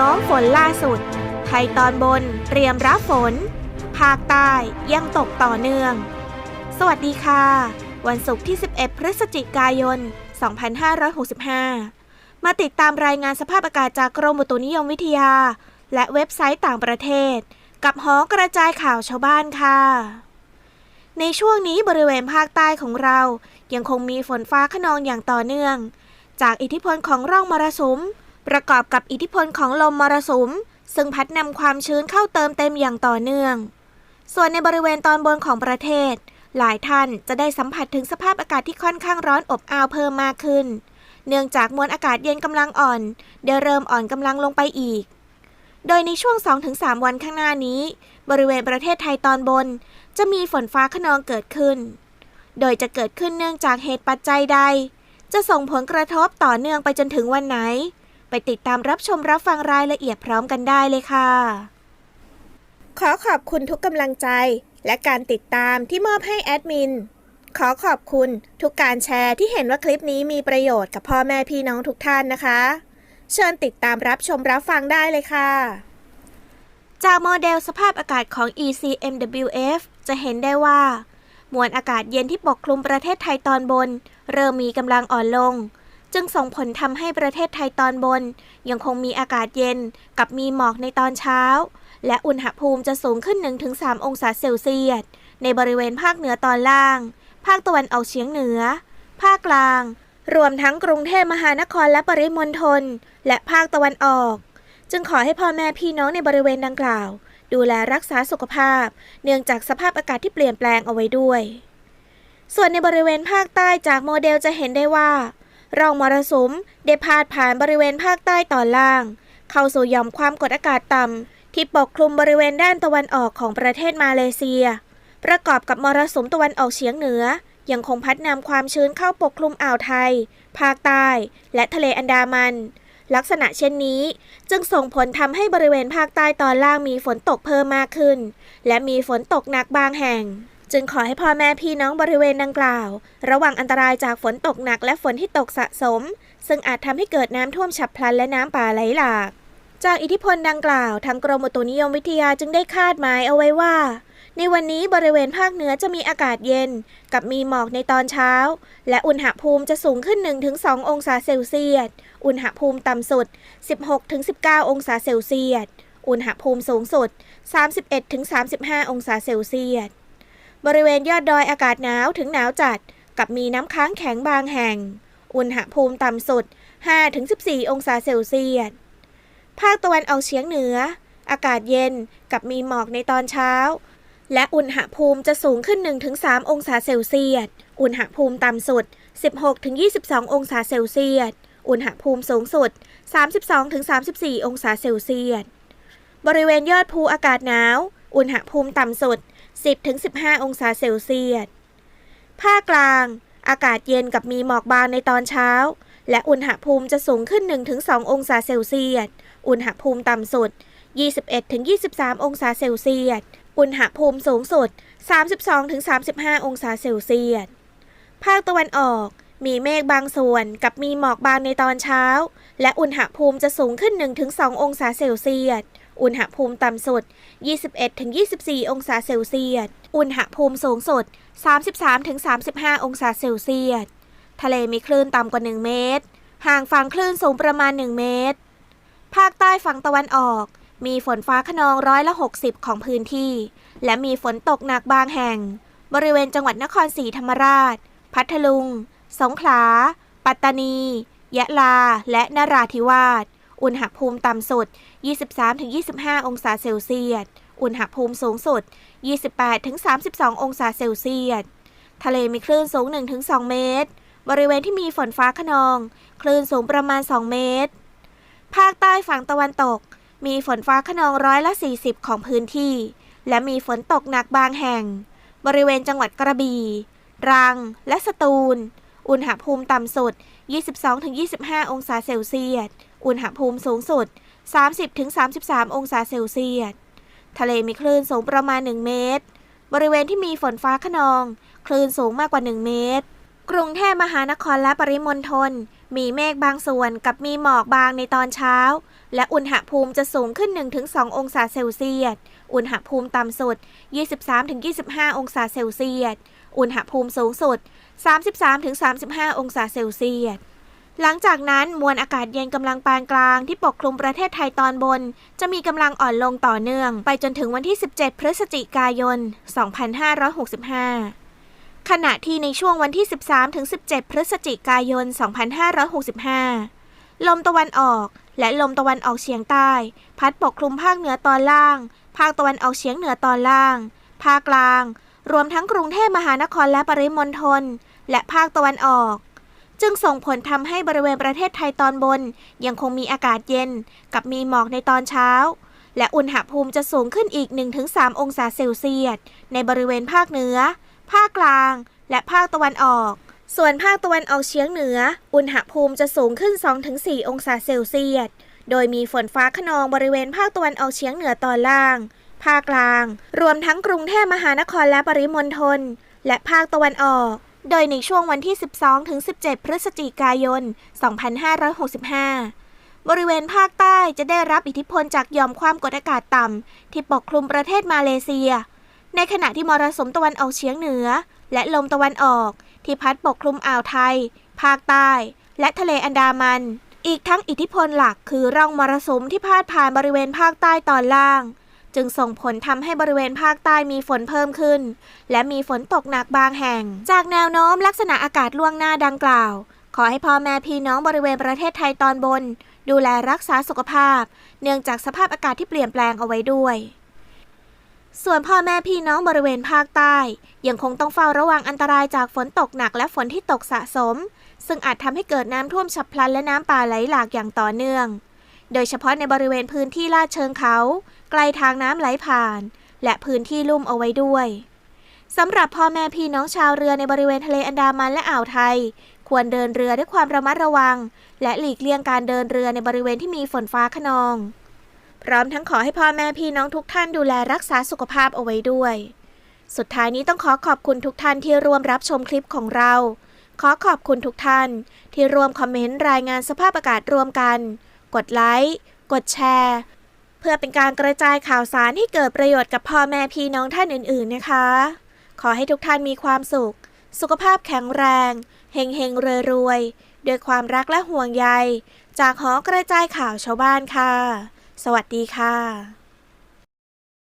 โน้มฝนล่าสุดไทยตอนบนเตรียมรับฝนภาคใต้ยังตกต่อเนื่องสวัสดีค่ะวันศุกร์ที่11พฤศจิกายน2565มาติดตามรายงานสภาพอากาศจากกรมอุตุนิยมวิทยาและเว็บไซต์ต่างประเทศกับหอกระจายข่าวชาวบ้านค่ะในช่วงนี้บริเวณภาคใต้ของเรายังคงมีฝนฟ้าคะนองอย่างต่อเนื่องจากอิทธิพลของร่องมรสุมประกอบกับอิทธิพลของลมมรสุมซึ่งพัดนำความชื้นเข้าเติมเต็มอย่างต่อเนื่องส่วนในบริเวณตอนบนของประเทศหลายท่านจะได้สัมผัสถึงสภาพอากาศที่ค่อนข้างร้อนอบอ้าวเพิ่มมากขึ้นเนื่องจากมวลอากาศเย็นกำลังอ่อนได้เริ่มอ่อนกำลังลงไปอีกโดยในช่วง 2-3 วันข้างหน้านี้บริเวณประเทศไทยตอนบนจะมีฝนฟ้าคะนองเกิดขึ้นโดยจะเกิดขึ้นเนื่องจากเหตุปัจจัยใดจะส่งผลกระทบต่อเนื่องไปจนถึงวันไหนไปติดตามรับชมรับฟังรายละเอียดพร้อมกันได้เลยค่ะขอขอบคุณทุกกำลังใจและการติดตามที่มอบให้แอดมินขอขอบคุณทุกการแชร์ที่เห็นว่าคลิปนี้มีประโยชน์กับพ่อแม่พี่น้องทุกท่านนะคะเชิญติดตามรับชมรับฟังได้เลยค่ะจากโมเดลสภาพอากาศของ ECMWF จะเห็นได้ว่ามวลอากาศเย็นที่ปกคลุมประเทศไทยตอนบนเริ่มมีกำลังอ่อนลงจึงส่งผลทำให้ประเทศไทยตอนบนยังคงมีอากาศเย็นกับมีหมอกในตอนเช้าและอุณหภูมิจะสูงขึ้น 1-3 องศาเซลเซียสในบริเวณภาคเหนือตอนล่างภาคตะวันออกเฉียงเหนือภาคกลางรวมทั้งกรุงเทพมหานครและปริมณฑลและภาคตะวันออกจึงขอให้พ่อแม่พี่น้องในบริเวณดังกล่าวดูแลรักษาสุขภาพเนื่องจากสภาพอากาศที่เปลี่ยนแปลงเอาไว้ด้วยส่วนในบริเวณภาคใต้จากโมเดลจะเห็นได้ว่าร่องมรสุมได้พาดผ่านบริเวณภาคใต้ตอนล่างเข้าสู่หย่อมความกดอากาศต่ำที่ปกคลุมบริเวณด้านตะวันออกของประเทศมาเลเซียประกอบกับมรสุมตะวันออกเฉียงเหนือยังคงพัดนำความชื้นเข้าปกคลุมอ่าวไทยภาคใต้และทะเลอันดามันลักษณะเช่นนี้จึงส่งผลทำให้บริเวณภาคใต้ตอนล่างมีฝนตกเพิ่มมากขึ้นและมีฝนตกหนักบางแห่งจึงขอให้พ่อแม่พี่น้องบริเวณดังกล่าวระวังอันตรายจากฝนตกหนักและฝนที่ตกสะสมซึ่งอาจทำให้เกิดน้ำท่วมฉับพลันและน้ำป่าไหลหลากจากอิทธิพลดังกล่าวทางกรมอุตุนิยมวิทยาจึงได้คาดหมายเอาไว้ว่าในวันนี้บริเวณภาคเหนือจะมีอากาศเย็นกับมีหมอกในตอนเช้าและอุณหภูมิจะสูงขึ้น 1-2 องศาเซลเซียสอุณหภูมิต่ำสุด 16-19 องศาเซลเซียสอุณหภูมิสูงสุด 31-35 องศาเซลเซียสบริเวณยอดดอยอากาศหนาวถึงหนาวจัดกับมีน้ำค้างแข็งบางแห่งอุณหภูมิต่ำสุด 5-14 องศาเซลเซียสภาคตะวันออกเฉียงเหนืออากาศเย็นกับมีหมอกในตอนเช้าและอุณหภูมิจะสูงขึ้น 1-3 องศาเซลเซียสอุณหภูมิต่ำสุด 16-22 องศาเซลเซียสอุณหภูมิสูงสุด 32-34 องศาเซลเซียสบริเวณยอดภูอากาศหนาวอุณหภูมิต่ำสุด 10-15 องศาเซลเซียสภาคกลางอากาศเย็นกับมีหมอกบางในตอนเช้าและอุณหภูมิจะสูงขึ้น 1-2 องศาเซลเซียสอุณหภูมิต่ำสุด 21-23 องศาเซลเซียสอุณหภูมิสูงสุด 32-35 องศาเซลเซียสภาคตะวันออกมีเมฆบางส่วนกับมีหมอกบางในตอนเช้าและอุณหภูมิจะสูงขึ้น 1-2 องศาเซลเซียสอุณหภูมิต่ำสุด 21-24 องศาเซลเซียสอุณหภูมิสูงสุด 33-35 องศาเซลเซียสทะเลมีคลื่นต่ำกว่า 1 เมตรห่างฝั่งคลื่นสูงประมาณ 1 เมตรภาคใต้ฝั่งตะวันออกมีฝนฟ้าคะนอง60%ของพื้นที่และมีฝนตกหนักบางแห่งบริเวณจังหวัดนครศรีธรรมราชพัทลุงสงขลาปัตตานียะลาและนราธิวาสอุณหภูมิต่ำสุด 23-25 องศาเซลเซียสอุณหภูมิสูงสุด 28-32 องศาเซลเซียสทะเลมีคลื่นสูง 1-2 เมตรบริเวณที่มีฝนฟ้าคะนองคลื่นสูงประมาณ 2 เมตรภาคใต้ฝั่งตะวันตกมีฝนฟ้าคะนอง40%ของพื้นที่และมีฝนตกหนักบางแห่งบริเวณจังหวัดกระบี่ตรังและสตูลอุณหภูมิต่ำสุด 22-25 องศาเซลเซียสอุณหภูมิสูงสุด 30-33 องศาเซลเซียสทะเลมีคลื่นสูงประมาณ 1 เมตรบริเวณที่มีฝนฟ้าคะนองคลื่นสูงมากกว่า 1 เมตรกรุงเทพมหานครและปริมณฑล มีเมฆบางส่วนกับมีหมอกบางในตอนเช้าและอุณหภูมิจะสูงขึ้น 1-2 องศาเซลเซียสอุณหภูมิต่ำสุด 23-25 องศาเซลเซียสอุณหภูมิสูงสุด 33-35 องศาเซลเซียสหลังจากนั้นมวลอากาศเย็นกำลังปานกลางที่ปกคลุมประเทศไทยตอนบนจะมีกำลังอ่อนลงต่อเนื่องไปจนถึงวันที่ 17 พฤศจิกายน 2565 ขณะที่ในช่วงวันที่ 13-17 พฤศจิกายน 2565 ลมตะวันออกและลมตะวันออกเฉียงใต้พัดปกคลุมภาคเหนือตอนล่างภาคตะวันออกเฉียงเหนือตอนล่างภาคกลางรวมทั้งกรุงเทพมหานครและปริมณฑลและภาคตะวันออกจึงส่งผลทำให้บริเวณประเทศไทยตอนบนยังคงมีอากาศเย็นกับมีหมอกในตอนเช้าและอุณหภูมิจะสูงขึ้นอีก 1-3 องศาเซลเซียสในบริเวณภาคเหนือภาคกลางและภาคตะวันออกส่วนภาคตะวันออกเฉียงเหนืออุณหภูมิจะสูงขึ้น 2-4 องศาเซลเซียสโดยมีฝนฟ้าคะนองบริเวณภาคตะวันออกเฉียงเหนือตอนล่างภาคกลางรวมทั้งกรุงเทพมหานครและปริมณฑลและภาคตะวันออกโดยในช่วงวันที่ 12-17 พฤศจิกายน 2565 บริเวณภาคใต้จะได้รับอิทธิพลจากหย่อมความกดอากาศต่ำที่ปกคลุมประเทศมาเลเซียในขณะที่มรสุมตะวันออกเฉียงเหนือและลมตะวันออกที่พัดปกคลุมอ่าวไทยภาคใต้และทะเลอันดามันอีกทั้งอิทธิพลหลักคือร่องมรสุมที่พาดผ่านบริเวณภาคใต้ตอนล่างจึงส่งผลทำให้บริเวณภาคใต้มีฝนเพิ่มขึ้นและมีฝนตกหนักบางแห่งจากแนวโน้มลักษณะอากาศล่วงหน้าดังกล่าวขอให้พ่อแม่พี่น้องบริเวณประเทศไทยตอนบนดูแลรักษาสุขภาพเนื่องจากสภาพอากาศที่เปลี่ยนแปลงเอาไว้ด้วยส่วนพ่อแม่พี่น้องบริเวณภาคใต้ยังคงต้องเฝ้าระวังอันตรายจากฝนตกหนักและฝนที่ตกสะสมซึ่งอาจทำให้เกิดน้ำท่วมฉับพลันและน้ำป่าไหลหลากอย่างต่อเนื่องโดยเฉพาะในบริเวณพื้นที่ลาดเชิงเขาใกล้ทางน้ำไหลผ่านและพื้นที่ลุ่มเอาไว้ด้วยสำหรับพ่อแม่พี่น้องชาวเรือในบริเวณทะเลอันดามันและอ่าวไทยควรเดินเรือด้วยความระมัดระวังและหลีกเลี่ยงการเดินเรือในบริเวณที่มีฝนฟ้าคะนองพร้อมทั้งขอให้พ่อแม่พี่น้องทุกท่านดูแลรักษาสุขภาพเอาไว้ด้วยสุดท้ายนี้ต้องขอบคุณทุกท่านที่ร่วมรับชมคลิปของเราขอบคุณทุกท่านที่ร่วมคอมเมนต์รายงานสภาพอากาศร่วมกันกดไลค์กดแชร์เพื่อเป็นการกระจายข่าวสารให้เกิดประโยชน์กับพ่อแม่พี่น้องท่านอื่นๆนะคะขอให้ทุกท่านมีความสุขสุขภาพแข็งแรงเฮงๆรวยๆด้วยความรักและห่วงใยจากหอกระจายข่าวชาวบ้านค่ะสวัสดีค่ะ